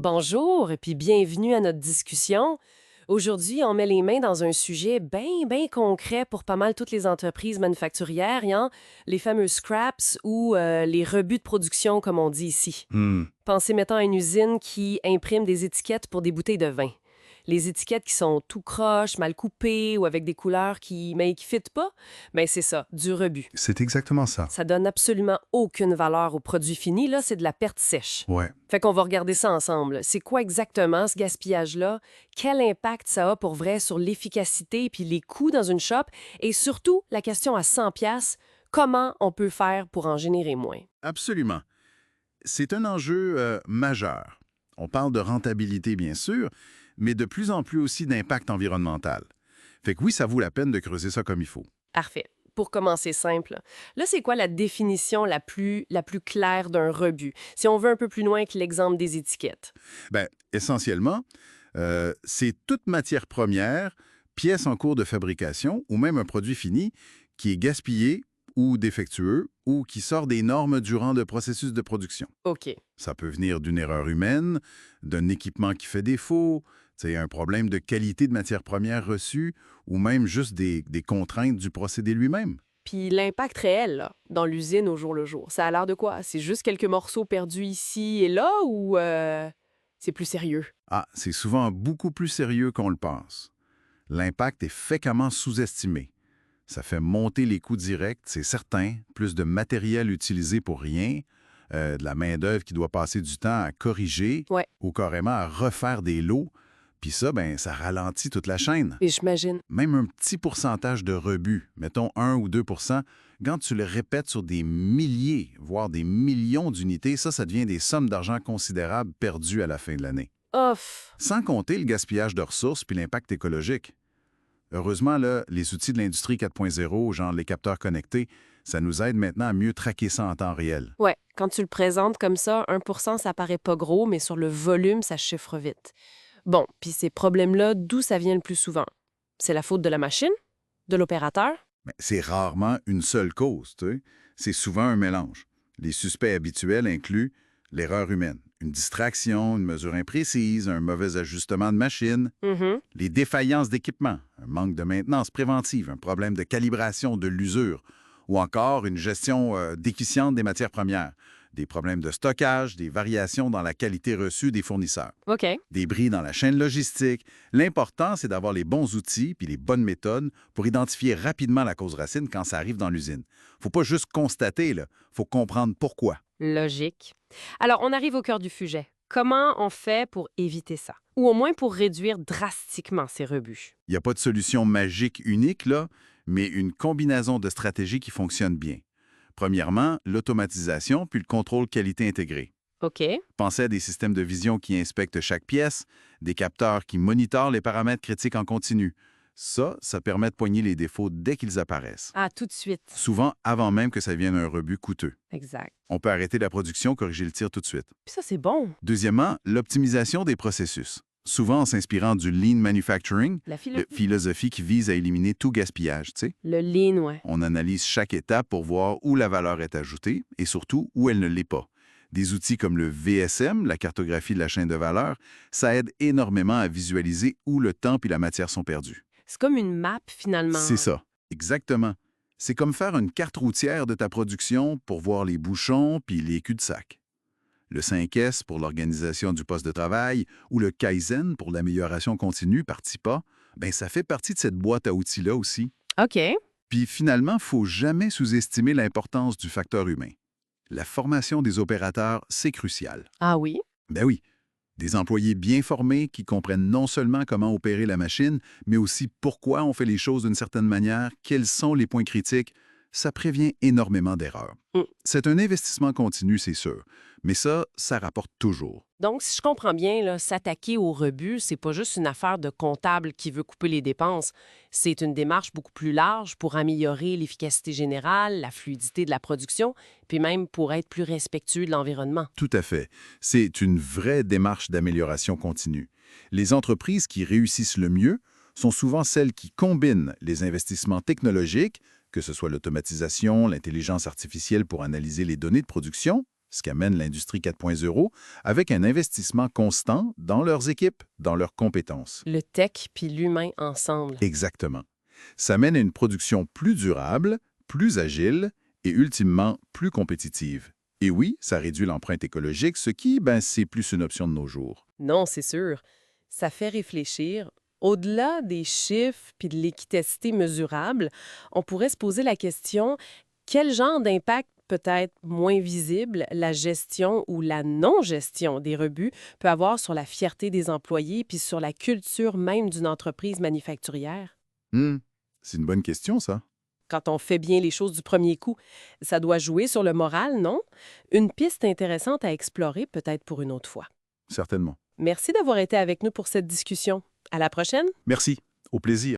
Bonjour et puis bienvenue à notre discussion. Aujourd'hui, on met les mains dans un sujet bien concret pour pas mal toutes les entreprises manufacturières, hein, les fameux scraps ou les rebuts de production, comme on dit ici. Hmm, Pensez mettons à une usine qui imprime des étiquettes pour des bouteilles de vin. Les étiquettes qui sont tout croches, mal coupées ou avec des couleurs qui fitent pas, ben c'est ça, du rebut. c'est exactement ça. Ça donne absolument aucune valeur au produit fini, là, c'est de la perte sèche. Ouais. Fait qu'on va regarder ça ensemble. C'est quoi exactement ce gaspillage-là? Quel impact ça a pour vrai sur l'efficacité puis les coûts dans une shop? Et surtout, la question à 100 pièces, comment on peut faire pour en générer moins? Absolument. C'est un enjeu majeur. On parle de rentabilité, bien sûr, mais de plus en plus aussi d'impact environnemental. Fait que oui, ça vaut la peine de creuser ça comme il faut. Parfait. Pour commencer simple, là, c'est quoi la définition la plus claire d'un rebut? Si on veut un peu plus loin que l'exemple des étiquettes. Ben, essentiellement, c'est toute matière première, pièce en cours de fabrication ou même un produit fini qui est gaspillé ou défectueux ou qui sort des normes durant le processus de production. OK. Ça peut venir d'une erreur humaine, d'un équipement qui fait défaut, un problème de qualité de matière première reçue ou même juste des contraintes du procédé lui-même. Puis l'impact réel, là, dans l'usine au jour le jour, ça a l'air de quoi? C'est juste quelques morceaux perdus ici et là ou c'est plus sérieux? Ah, c'est souvent beaucoup plus sérieux qu'on le pense. L'impact est fréquemment sous-estimé. Ça fait monter les coûts directs, c'est certain, plus de matériel utilisé pour rien, de la main-d'œuvre qui doit passer du temps à corriger Ouais, ou carrément à refaire des lots. Puis ça, ben, ça ralentit toute la chaîne. et j'imagine. Même un petit pourcentage de rebut, mettons 1 ou 2 quand tu le répètes sur des milliers, voire des millions d'unités, ça devient des sommes d'argent considérables perdues à la fin de l'année. Off! Sans compter le gaspillage de ressources puis l'impact écologique. Heureusement, là, les outils de l'industrie 4.0, genre les capteurs connectés, ça nous aide maintenant à mieux traquer ça en temps réel. Ouais, quand tu le présentes comme ça, 1%, ça paraît pas gros, mais sur le volume, ça chiffre vite. Bon, puis ces problèmes-là, d'où ça vient le plus souvent? C'est la faute de la machine? De l'opérateur? Mais c'est rarement une seule cause, tu sais. C'est souvent un mélange. Les suspects habituels incluent l'erreur humaine, une distraction, une mesure imprécise, un mauvais ajustement de machine, Mhm. les défaillances d'équipement, un manque de maintenance préventive, un problème de calibration de l'usure, ou encore une gestion déficiente des matières premières, des problèmes de stockage, des variations dans la qualité reçue des fournisseurs, OK. des bris dans la chaîne logistique. L'important, c'est d'avoir les bons outils puis les bonnes méthodes pour identifier rapidement la cause racine quand ça arrive dans l'usine. Faut pas juste constater, là, faut comprendre pourquoi. Logique. Alors, on arrive au cœur du sujet. Comment on fait pour éviter ça? Ou au moins pour réduire drastiquement ces rebuts? Il n'y a pas de solution magique unique, là, mais une combinaison de stratégies qui fonctionnent bien. Premièrement, l'automatisation puis le contrôle qualité intégré. OK. Pensez à des systèmes de vision qui inspectent chaque pièce, des capteurs qui monitorent les paramètres critiques en continu. Ça permet de poigner les défauts dès qu'ils apparaissent. Ah, tout de suite. Souvent avant même que ça devienne un rebut coûteux. Exact. On peut arrêter la production, corriger le tir tout de suite. Puis ça, c'est bon. Deuxièmement, l'optimisation des processus. Souvent en s'inspirant du lean manufacturing, La la philosophie. philosophie qui vise à éliminer tout gaspillage, tu sais. Le lean, ouais. On analyse chaque étape pour voir où la valeur est ajoutée et surtout où elle ne l'est pas. Des outils comme le VSM, la cartographie de la chaîne de valeur, ça aide énormément à visualiser où le temps et la matière sont perdus. C'est comme une map, finalement. C'est ça, exactement. C'est comme faire une carte routière de ta production pour voir les bouchons puis les cul-de-sac. Le 5S pour l'organisation du poste de travail ou le Kaizen pour l'amélioration continue par TIPA, ben ça fait partie de cette boîte à outils-là aussi. OK. Puis finalement, il ne faut jamais sous-estimer l'importance du facteur humain. La formation des opérateurs, c'est crucial. Ah oui? Ben oui, des employés bien formés qui comprennent non seulement comment opérer la machine, mais aussi pourquoi on fait les choses d'une certaine manière, quels sont les points critiques, ça prévient énormément d'erreurs. Mm. C'est un investissement continu, c'est sûr, mais ça rapporte toujours. Donc, si je comprends bien, là, s'attaquer au rebut, c'est pas juste une affaire de comptable qui veut couper les dépenses. C'est une démarche beaucoup plus large pour améliorer l'efficacité générale, la fluidité de la production, puis même pour être plus respectueux de l'environnement. Tout à fait. C'est une vraie démarche d'amélioration continue. Les entreprises qui réussissent le mieux sont souvent celles qui combinent les investissements technologiques, que ce soit l'automatisation, l'intelligence artificielle pour analyser les données de production, ce qu'amène l'industrie 4.0, avec un investissement constant dans leurs équipes, dans leurs compétences. Le tech puis l'humain ensemble. Exactement. Ça mène à une production plus durable, plus agile et ultimement plus compétitive. Et oui, ça réduit l'empreinte écologique, ce qui, c'est plus une option de nos jours. Non, c'est sûr. Ça fait réfléchir. Au-delà des chiffres puis de l'efficacité mesurable, on pourrait se poser la question, quel genre d'impact peut-être moins visible la gestion ou la non-gestion des rebuts peut avoir sur la fierté des employés puis sur la culture même d'une entreprise manufacturière? C'est une bonne question, ça. Quand on fait bien les choses du premier coup, ça doit jouer sur le moral, non? Une piste intéressante à explorer peut-être pour une autre fois. Certainement. Merci d'avoir été avec nous pour cette discussion. À la prochaine! Merci. Au plaisir.